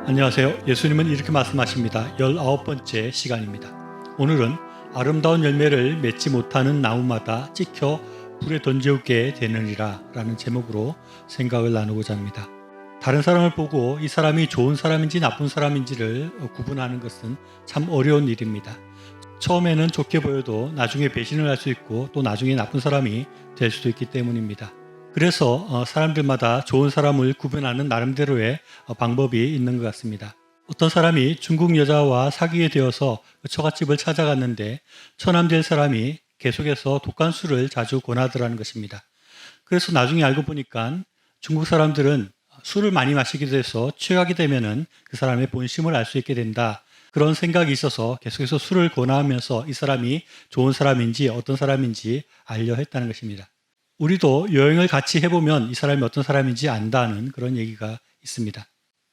안녕하세요. 예수님은 이렇게 말씀하십니다. 19번째 시간입니다. 오늘은 아름다운 열매를 맺지 못하는 나무마다 찍혀 불에 던져오게 되느니라 라는 제목으로 생각을 나누고자 합니다. 다른 사람을 보고 이 사람이 좋은 사람인지 나쁜 사람인지를 구분하는 것은 참 어려운 일입니다. 처음에는 좋게 보여도 나중에 배신을 할 수 있고 또 나중에 나쁜 사람이 될 수도 있기 때문입니다. 그래서 사람들마다 좋은 사람을 구분하는 나름대로의 방법이 있는 것 같습니다. 어떤 사람이 중국 여자와 사귀게 되어서 처갓집을 찾아갔는데 처남될 사람이 계속해서 독한 술을 자주 권하더라는 것입니다. 그래서 나중에 알고 보니까 중국 사람들은 술을 많이 마시게 돼서 취하게 되면은 그 사람의 본심을 알 수 있게 된다. 그런 생각이 있어서 계속해서 술을 권하면서 이 사람이 좋은 사람인지 어떤 사람인지 알려 했다는 것입니다. 우리도 여행을 같이 해보면 이 사람이 어떤 사람인지 안다는 그런 얘기가 있습니다.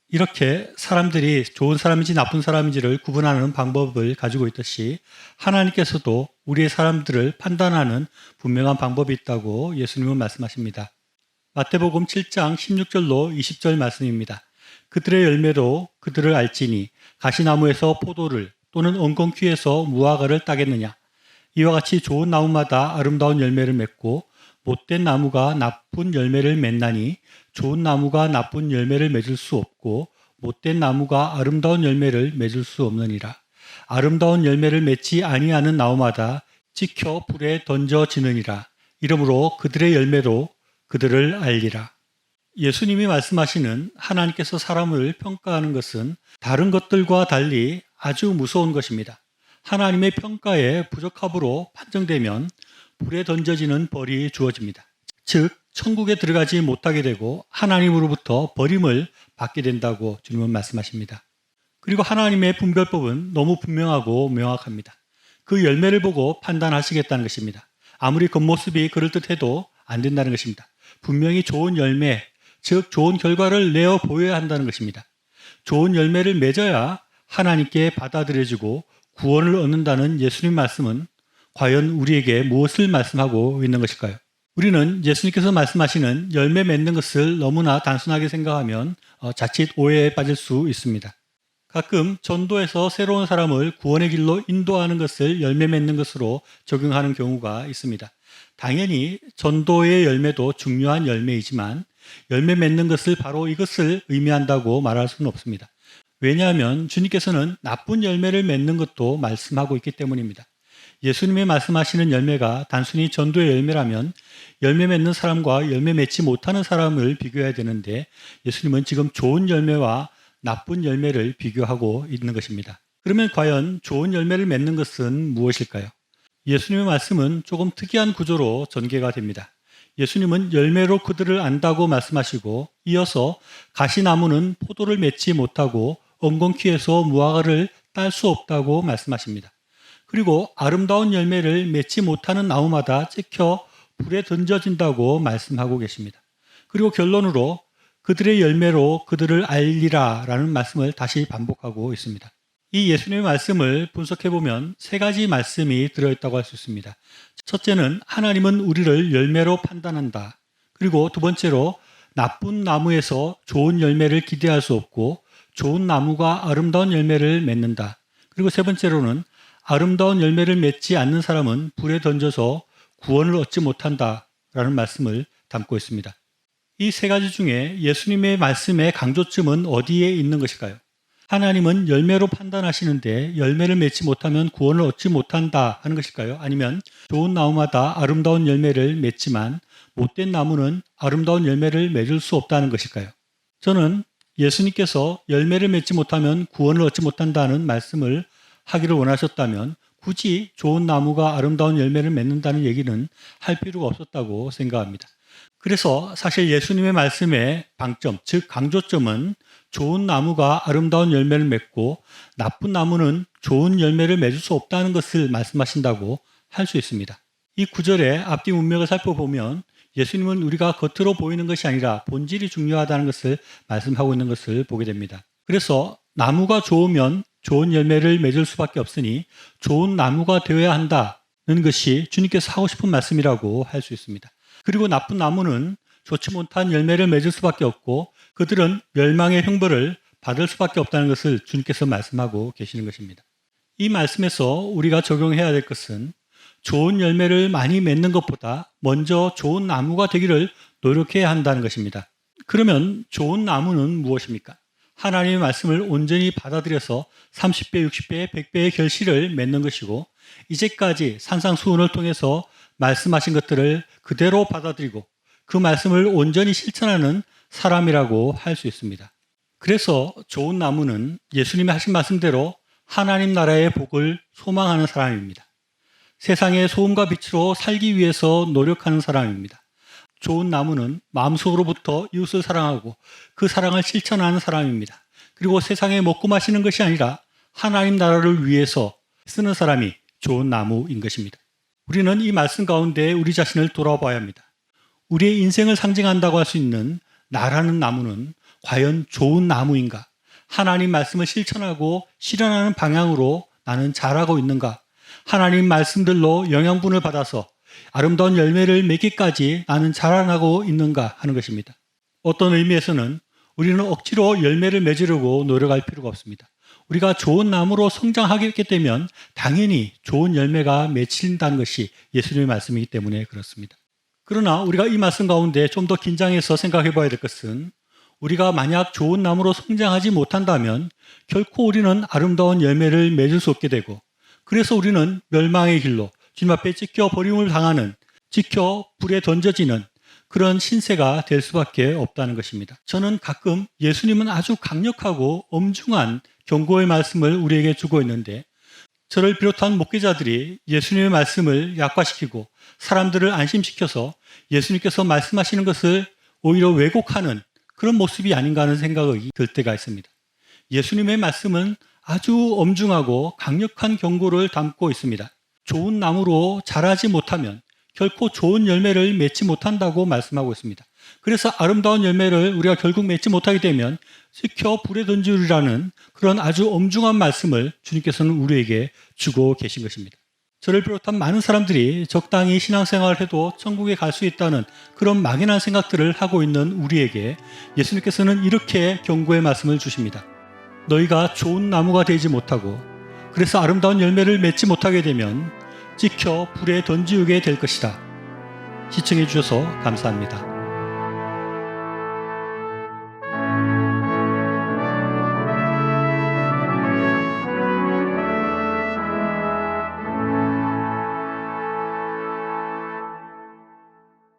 이렇게 사람들이 좋은 사람인지 나쁜 사람인지를 구분하는 방법을 가지고 있듯이 하나님께서도 우리의 사람들을 판단하는 분명한 방법이 있다고 예수님은 말씀하십니다. 마태복음 7장 16절로 20절 말씀입니다. 그들의 열매로 그들을 알지니 가시나무에서 포도를 또는 엉겅퀴에서 무화과를 따겠느냐. 이와 같이 좋은 나무마다 아름다운 열매를 맺고 못된 나무가 나쁜 열매를 맺나니 좋은 나무가 나쁜 열매를 맺을 수 없고 못된 나무가 아름다운 열매를 맺을 수 없느니라. 아름다운 열매를 맺지 아니하는 나무마다 찍혀 불에 던져지느니라. 이러므로 그들의 열매로 그들을 알리라. 예수님이 말씀하시는 하나님께서 사람을 평가하는 것은 다른 것들과 달리 아주 무서운 것입니다. 하나님의 평가에 부적합으로 판정되면 불에 던져지는 벌이 주어집니다. 즉 천국에 들어가지 못하게 되고 하나님으로부터 버림을 받게 된다고 주님은 말씀하십니다. 그리고 하나님의 분별법은 너무 분명하고 명확합니다. 그 열매를 보고 판단하시겠다는 것입니다. 아무리 겉모습이 그럴듯해도 안 된다는 것입니다. 분명히 좋은 열매, 즉 좋은 결과를 내어 보여야 한다는 것입니다. 좋은 열매를 맺어야 하나님께 받아들여지고 구원을 얻는다는 예수님 말씀은 과연 우리에게 무엇을 말씀하고 있는 것일까요? 우리는 예수님께서 말씀하시는 열매 맺는 것을 너무나 단순하게 생각하면 자칫 오해에 빠질 수 있습니다. 가끔 전도에서 새로운 사람을 구원의 길로 인도하는 것을 열매 맺는 것으로 적용하는 경우가 있습니다. 당연히 전도의 열매도 중요한 열매이지만 열매 맺는 것을 바로 이것을 의미한다고 말할 수는 없습니다. 왜냐하면 주님께서는 나쁜 열매를 맺는 것도 말씀하고 있기 때문입니다. 예수님이 말씀하시는 열매가 단순히 전도의 열매라면 열매 맺는 사람과 열매 맺지 못하는 사람을 비교해야 되는데 예수님은 지금 좋은 열매와 나쁜 열매를 비교하고 있는 것입니다. 그러면 과연 좋은 열매를 맺는 것은 무엇일까요? 예수님의 말씀은 조금 특이한 구조로 전개가 됩니다. 예수님은 열매로 그들을 안다고 말씀하시고 이어서 가시나무는 포도를 맺지 못하고 엉겅퀴에서 무화과를 딸 수 없다고 말씀하십니다. 그리고 아름다운 열매를 맺지 못하는 나무마다 찍혀 불에 던져진다고 말씀하고 계십니다. 그리고 결론으로 그들의 열매로 그들을 알리라 라는 말씀을 다시 반복하고 있습니다. 이 예수님의 말씀을 분석해보면 세 가지 말씀이 들어있다고 할 수 있습니다. 첫째는 하나님은 우리를 열매로 판단한다. 그리고 두 번째로 나쁜 나무에서 좋은 열매를 기대할 수 없고 좋은 나무가 아름다운 열매를 맺는다. 그리고 세 번째로는 아름다운 열매를 맺지 않는 사람은 불에 던져서 구원을 얻지 못한다라는 말씀을 담고 있습니다. 이 세 가지 중에 예수님의 말씀의 강조점은 어디에 있는 것일까요? 하나님은 열매로 판단하시는데 열매를 맺지 못하면 구원을 얻지 못한다 하는 것일까요? 아니면 좋은 나무마다 아름다운 열매를 맺지만 못된 나무는 아름다운 열매를 맺을 수 없다는 것일까요? 저는 예수님께서 열매를 맺지 못하면 구원을 얻지 못한다는 말씀을 하기를 원하셨다면 굳이 좋은 나무가 아름다운 열매를 맺는다는 얘기는 할 필요가 없었다고 생각합니다. 그래서 사실 예수님의 말씀의 방점, 즉 강조점은 좋은 나무가 아름다운 열매를 맺고 나쁜 나무는 좋은 열매를 맺을 수 없다는 것을 말씀하신다고 할 수 있습니다. 이 구절의 앞뒤 문맥을 살펴보면 예수님은 우리가 겉으로 보이는 것이 아니라 본질이 중요하다는 것을 말씀하고 있는 것을 보게 됩니다. 그래서 나무가 좋으면 좋은 열매를 맺을 수밖에 없으니 좋은 나무가 되어야 한다는 것이 주님께서 하고 싶은 말씀이라고 할 수 있습니다. 그리고 나쁜 나무는 좋지 못한 열매를 맺을 수밖에 없고 그들은 멸망의 형벌을 받을 수밖에 없다는 것을 주님께서 말씀하고 계시는 것입니다. 이 말씀에서 우리가 적용해야 될 것은 좋은 열매를 많이 맺는 것보다 먼저 좋은 나무가 되기를 노력해야 한다는 것입니다. 그러면 좋은 나무는 무엇입니까? 하나님의 말씀을 온전히 받아들여서 30배, 60배, 100배의 결실을 맺는 것이고, 이제까지 산상수훈을 통해서 말씀하신 것들을 그대로 받아들이고 그 말씀을 온전히 실천하는 사람이라고 할 수 있습니다. 그래서 좋은 나무는 예수님이 하신 말씀대로 하나님 나라의 복을 소망하는 사람입니다. 세상의 소금과 빛으로 살기 위해서 노력하는 사람입니다. 좋은 나무는 마음속으로부터 이웃을 사랑하고 그 사랑을 실천하는 사람입니다. 그리고 세상에 먹고 마시는 것이 아니라 하나님 나라를 위해서 쓰는 사람이 좋은 나무인 것입니다. 우리는 이 말씀 가운데 우리 자신을 돌아봐야 합니다. 우리의 인생을 상징한다고 할 수 있는 나라는 나무는 과연 좋은 나무인가? 하나님 말씀을 실천하고 실현하는 방향으로 나는 자라고 있는가? 하나님 말씀들로 영양분을 받아서 아름다운 열매를 맺기까지 나는 자라나고 있는가 하는 것입니다. 어떤 의미에서는 우리는 억지로 열매를 맺으려고 노력할 필요가 없습니다. 우리가 좋은 나무로 성장하게 되면 당연히 좋은 열매가 맺힌다는 것이 예수님의 말씀이기 때문에 그렇습니다. 그러나 우리가 이 말씀 가운데 좀 더 긴장해서 생각해 봐야 될 것은, 우리가 만약 좋은 나무로 성장하지 못한다면 결코 우리는 아름다운 열매를 맺을 수 없게 되고, 그래서 우리는 멸망의 길로 주님 앞에 찢겨 버림을 당하는, 찢겨 불에 던져지는 그런 신세가 될 수밖에 없다는 것입니다. 저는 가끔 예수님은 아주 강력하고 엄중한 경고의 말씀을 우리에게 주고 있는데, 저를 비롯한 목회자들이 예수님의 말씀을 약화시키고 사람들을 안심시켜서 예수님께서 말씀하시는 것을 오히려 왜곡하는 그런 모습이 아닌가 하는 생각이 들 때가 있습니다. 예수님의 말씀은 아주 엄중하고 강력한 경고를 담고 있습니다. 좋은 나무로 자라지 못하면 결코 좋은 열매를 맺지 못한다고 말씀하고 있습니다. 그래서 아름다운 열매를 우리가 결국 맺지 못하게 되면 찢겨 불에 던지리라는 그런 아주 엄중한 말씀을 주님께서는 우리에게 주고 계신 것입니다. 저를 비롯한 많은 사람들이 적당히 신앙생활을 해도 천국에 갈 수 있다는 그런 막연한 생각들을 하고 있는 우리에게 예수님께서는 이렇게 경고의 말씀을 주십니다. 너희가 좋은 나무가 되지 못하고 그래서 아름다운 열매를 맺지 못하게 되면 찢겨 불에 던지우게 될 것이다. 시청해 주셔서 감사합니다.